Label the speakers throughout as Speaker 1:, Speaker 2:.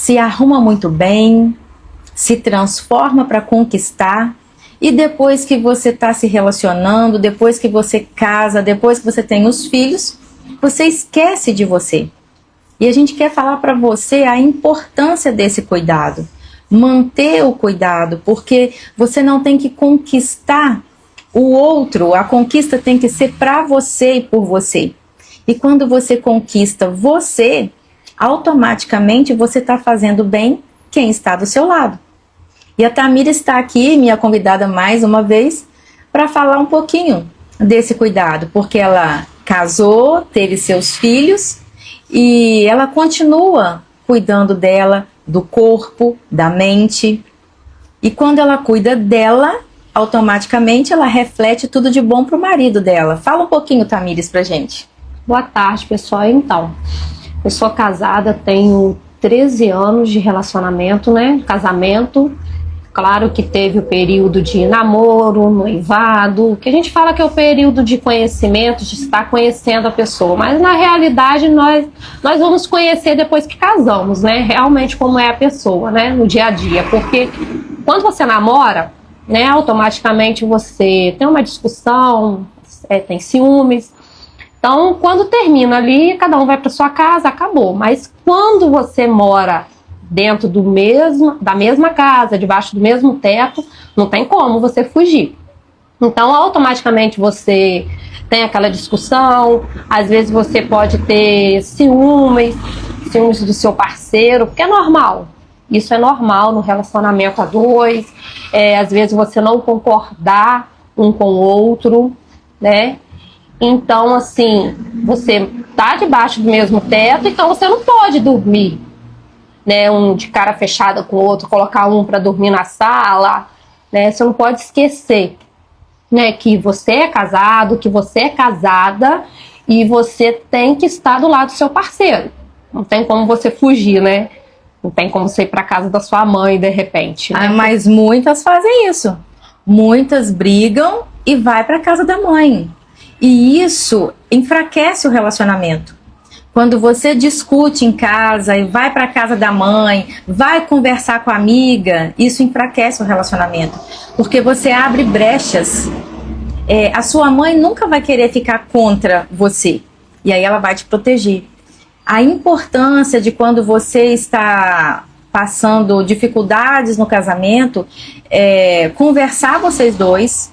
Speaker 1: se arruma muito bem, se transforma para conquistar, e depois que você está se relacionando, depois que você casa, depois que você tem os filhos, você esquece de você. E a gente quer falar para você a importância desse cuidado. Manter o cuidado, porque você não tem que conquistar o outro, a conquista tem que ser para você e por você. E quando você conquista você, automaticamente você está fazendo bem quem está do seu lado. E a Tamira está aqui, minha convidada mais uma vez, para falar um pouquinho desse cuidado, porque ela casou, teve seus filhos e ela continua cuidando dela, do corpo, da mente. E quando ela cuida dela, automaticamente ela reflete tudo de bom para o marido dela. Fala um pouquinho, Tamires, pra gente.
Speaker 2: Boa tarde, pessoal. Então, eu sou casada, tenho 13 anos de relacionamento, né? Casamento. Claro que teve o período de namoro, noivado, que a gente fala que é o período de conhecimento, de estar conhecendo a pessoa. Mas na realidade nós vamos conhecer depois que casamos, né? Realmente como é a pessoa, né? No dia a dia. Porque quando você namora, né? Automaticamente você tem uma discussão, tem ciúmes. Então, quando termina ali, cada um vai para sua casa, acabou. Mas quando você mora dentro da mesma casa, debaixo do mesmo teto, não tem como você fugir. Então, automaticamente você tem aquela discussão, às vezes você pode ter ciúmes do seu parceiro, porque é normal. Isso é normal no relacionamento a dois. Às vezes você não concordar um com o outro, né? Então, assim, você tá debaixo do mesmo teto, então você não pode dormir, né, um de cara fechada com o outro, colocar um para dormir na sala, né? Você não pode esquecer, né, que você é casado, que você é casada e você tem que estar do lado do seu parceiro. Não tem como você fugir, né? Não tem como você ir para casa da sua mãe de repente, né?
Speaker 1: Mas muitas fazem isso. Muitas brigam e vai para casa da mãe. E isso enfraquece o relacionamento. Quando você discute em casa e vai para a casa da mãe, vai conversar com a amiga, isso enfraquece o relacionamento. Porque você abre brechas. A sua mãe nunca vai querer ficar contra você. E aí ela vai te proteger. A importância de quando você está passando dificuldades no casamento, conversar vocês dois.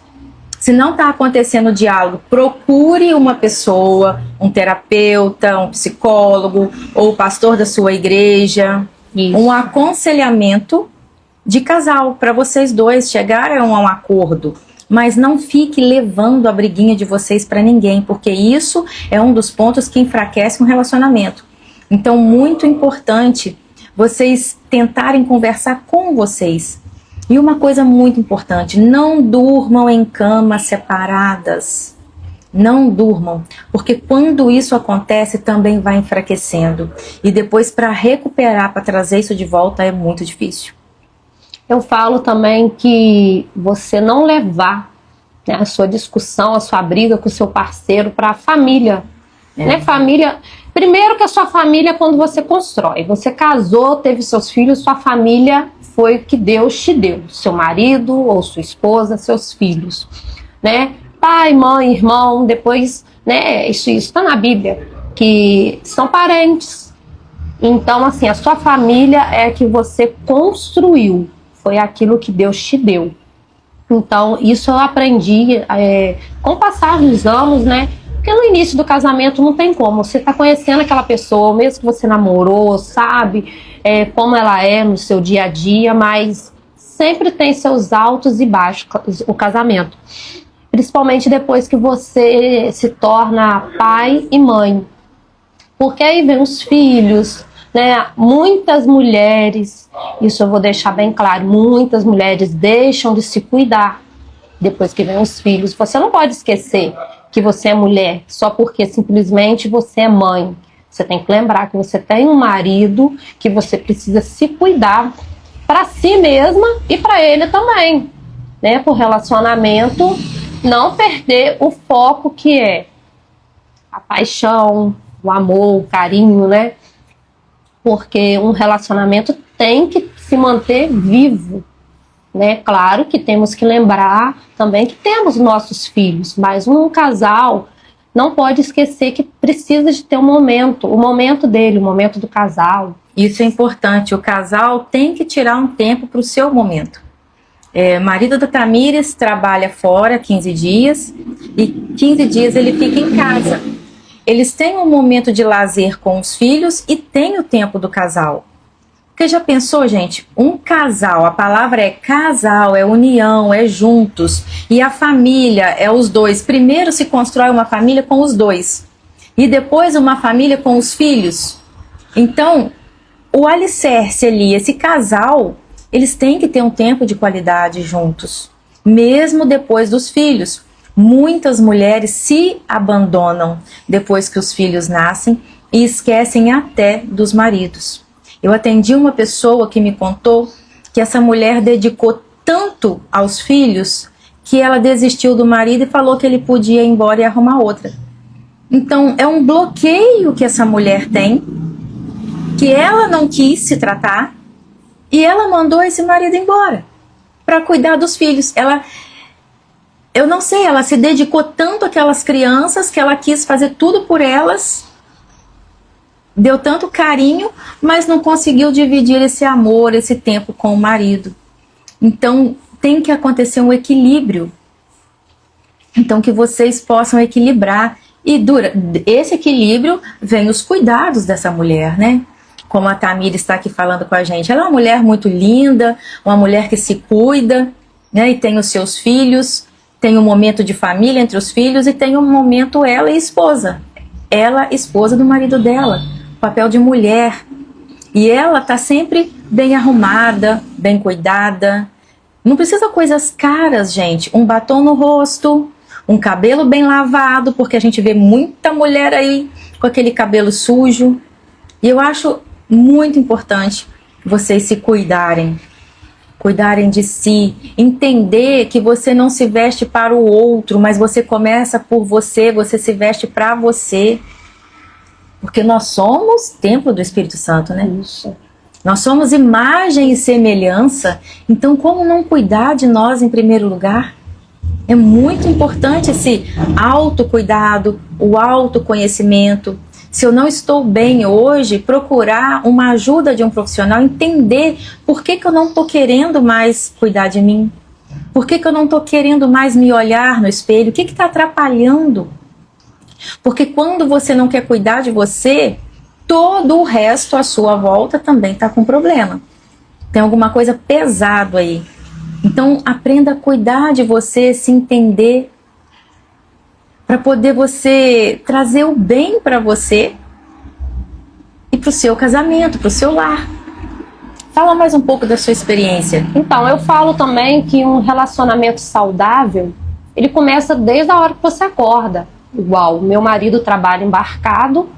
Speaker 1: Se não está acontecendo o diálogo, procure uma pessoa, um terapeuta, um psicólogo ou o pastor da sua igreja. Isso. Um aconselhamento de casal para vocês dois chegarem a um acordo. Mas não fique levando a briguinha de vocês para ninguém, porque isso é um dos pontos que enfraquece um relacionamento. Então, muito importante vocês tentarem conversar com vocês. E uma coisa muito importante, não durmam em camas separadas. Não durmam, porque quando isso acontece também vai enfraquecendo. E depois para recuperar, para trazer isso de volta é muito difícil.
Speaker 2: Eu falo também que você não levar, né, a sua discussão, a sua briga com o seu parceiro para a família. Né? Família, primeiro que a sua família, quando você constrói, você casou, teve seus filhos, sua família foi o que Deus te deu, seu marido ou sua esposa, seus filhos, né? Pai, mãe, irmão, depois, né? Isso está na Bíblia, que são parentes. Então, assim, a sua família é a que você construiu, foi aquilo que Deus te deu. Então, isso eu aprendi com o passar dos anos, né? Porque no início do casamento não tem como. Você está conhecendo aquela pessoa, mesmo que você namorou, sabe como ela é no seu dia a dia, mas sempre tem seus altos e baixos o casamento. Principalmente depois que você se torna pai e mãe. Porque aí vem os filhos, né? Muitas mulheres, isso eu vou deixar bem claro, muitas mulheres deixam de se cuidar depois que vem os filhos. Você não pode esquecer que você é mulher só porque simplesmente você é mãe. Você tem que lembrar que você tem um marido, que você precisa se cuidar para si mesma e para ele também, né? Por relacionamento, não perder o foco que é a paixão, o amor, o carinho, né? porque um relacionamento tem que se manter vivo, né? Claro que temos que lembrar também que temos nossos filhos, mas um casal não pode esquecer que precisa de ter um momento, o momento dele, o momento do casal.
Speaker 1: Isso é importante, o casal tem que tirar um tempo para o seu momento. Marido da Tamires trabalha fora 15 dias e 15 dias ele fica em casa. Eles têm um momento de lazer com os filhos e tem o tempo do casal. Porque já pensou, gente? Um casal, a palavra é casal, é união, é juntos. E a família é os dois. Primeiro se constrói uma família com os dois. E depois uma família com os filhos. Então, o alicerce ali, esse casal, eles têm que ter um tempo de qualidade juntos. Mesmo depois dos filhos. Muitas mulheres se abandonam depois que os filhos nascem e esquecem até dos maridos. Eu atendi uma pessoa que me contou que essa mulher dedicou tanto aos filhos que ela desistiu do marido e falou que ele podia ir embora e arrumar outra. Então, é um bloqueio que essa mulher tem, que ela não quis se tratar e ela mandou esse marido embora para cuidar dos filhos. Eu não sei, ela se dedicou tanto àquelas crianças que ela quis fazer tudo por elas, deu tanto carinho, mas não conseguiu dividir esse amor, esse tempo com o marido. Então, tem que acontecer um equilíbrio. Então, que vocês possam equilibrar. E esse equilíbrio vem os cuidados dessa mulher, né? Como a Tamires está aqui falando com a gente. Ela é uma mulher muito linda, uma mulher que se cuida, né? E tem os seus filhos, tem um momento de família entre os filhos e tem um momento ela e esposa. Ela, esposa do marido dela. Papel de mulher. E ela tá sempre bem arrumada, bem cuidada. Não precisa coisas caras, gente. Um batom no rosto, um cabelo bem lavado, porque a gente vê muita mulher aí com aquele cabelo sujo. E eu acho muito importante vocês se cuidarem de si, entender que você não se veste para o outro, mas você começa por você, você se veste para você. Porque nós somos templo do Espírito Santo, né?
Speaker 2: Isso.
Speaker 1: Nós somos imagem e semelhança, então como não cuidar de nós em primeiro lugar? É muito importante esse autocuidado, o autoconhecimento. Se eu não estou bem hoje, procurar uma ajuda de um profissional, entender por que eu não estou querendo mais cuidar de mim. Por que eu não estou querendo mais me olhar no espelho? O que está atrapalhando? Porque quando você não quer cuidar de você, todo o resto à sua volta também está com problema. Tem alguma coisa pesado aí. Então, aprenda a cuidar de você, se entender, para poder você trazer o bem para você e para o seu casamento, para o seu lar. Fala mais um pouco da sua experiência.
Speaker 2: Então, eu falo também que um relacionamento saudável, ele começa desde a hora que você acorda. Igual, meu marido trabalha embarcado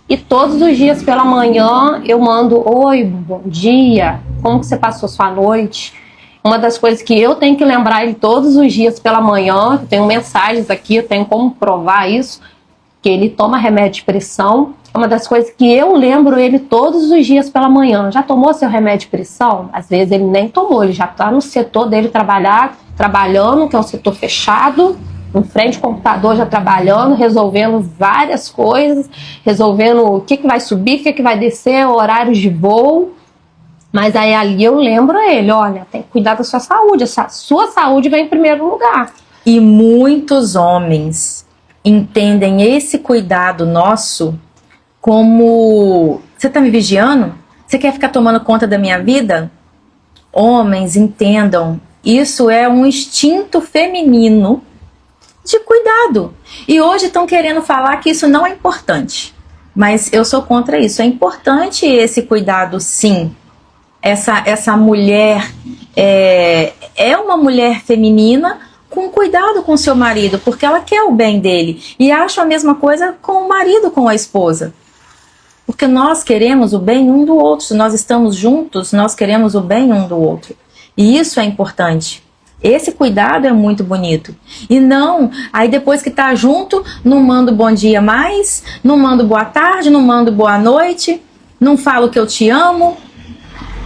Speaker 2: e todos os dias pela manhã eu mando: oi, bom dia, como que você passou sua noite? Uma das coisas que eu tenho que lembrar ele todos os dias pela manhã, eu tenho mensagens aqui, eu tenho como provar isso, que ele toma remédio de pressão. Uma das coisas que eu lembro ele todos os dias pela manhã: já tomou seu remédio de pressão? Às vezes ele nem tomou, ele já está no setor dele trabalhando, que é um setor fechado, em frente ao computador, já trabalhando, resolvendo várias coisas, resolvendo o que vai subir, o que vai descer, horários de voo. Mas aí ali eu lembro ele: olha, tem que cuidar da sua saúde, a sua saúde vem em primeiro lugar.
Speaker 1: E muitos homens entendem esse cuidado nosso como: você tá me vigiando? Você quer ficar tomando conta da minha vida? Homens, entendam, isso é um instinto feminino de cuidado. E hoje estão querendo falar que isso não é importante. Mas eu sou contra isso. É importante esse cuidado, sim. Essa mulher é uma mulher feminina com cuidado com seu marido, porque ela quer o bem dele. E acho a mesma coisa com o marido, com a esposa. Porque nós queremos o bem um do outro. Se nós estamos juntos, nós queremos o bem um do outro. E isso é importante. Esse cuidado é muito bonito. E não, aí depois que tá junto, não mando bom dia mais, não mando boa tarde, não mando boa noite. não falo que eu te amo,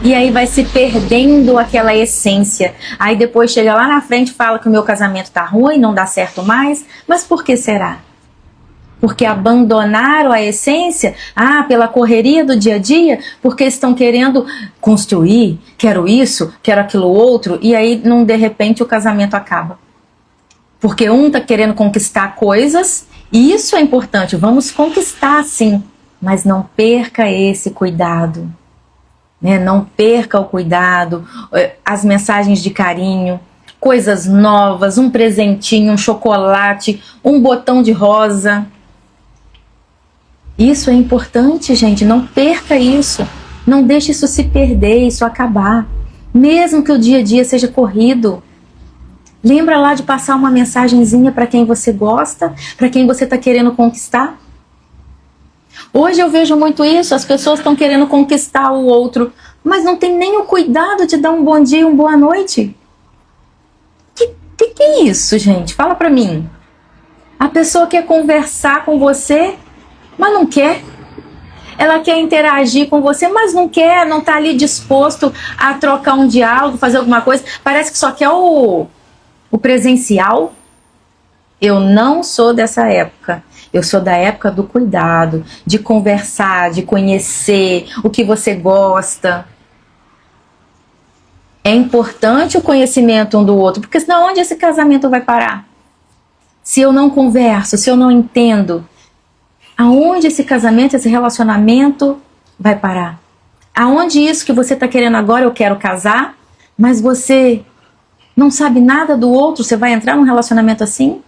Speaker 1: e aí vai se perdendo aquela essência. Aí depois chega lá na frente e fala que o meu casamento tá ruim, não dá certo mais. Mas por que será? Porque abandonaram a essência? Ah, pela correria do dia a dia? Porque estão querendo construir, quero isso, quero aquilo outro, e aí, de repente, o casamento acaba. Porque um tá querendo conquistar coisas, e isso é importante, vamos conquistar sim, mas não perca esse cuidado. Né? Não perca o cuidado, as mensagens de carinho, coisas novas, um presentinho, um chocolate, um botão de rosa. Isso é importante, gente, não perca isso. Não deixe isso se perder, isso acabar. Mesmo que o dia a dia seja corrido. Lembra lá de passar uma mensagenzinha para quem você gosta, para quem você está querendo conquistar? Hoje eu vejo muito isso, as pessoas estão querendo conquistar o outro, mas não tem nem o cuidado de dar um bom dia, uma boa noite. Que é isso, gente? Fala pra mim. A pessoa quer conversar com você, mas não quer. Ela quer interagir com você, mas não quer, não tá ali disposto a trocar um diálogo, fazer alguma coisa. Parece que só quer o presencial. Eu não sou dessa época. Eu sou da época do cuidado, de conversar, de conhecer o que você gosta. É importante o conhecimento um do outro, porque senão onde esse casamento vai parar? Se eu não converso, se eu não entendo, aonde esse casamento, esse relacionamento vai parar? Aonde isso que você está querendo agora, eu quero casar, mas você não sabe nada do outro, você vai entrar num relacionamento assim?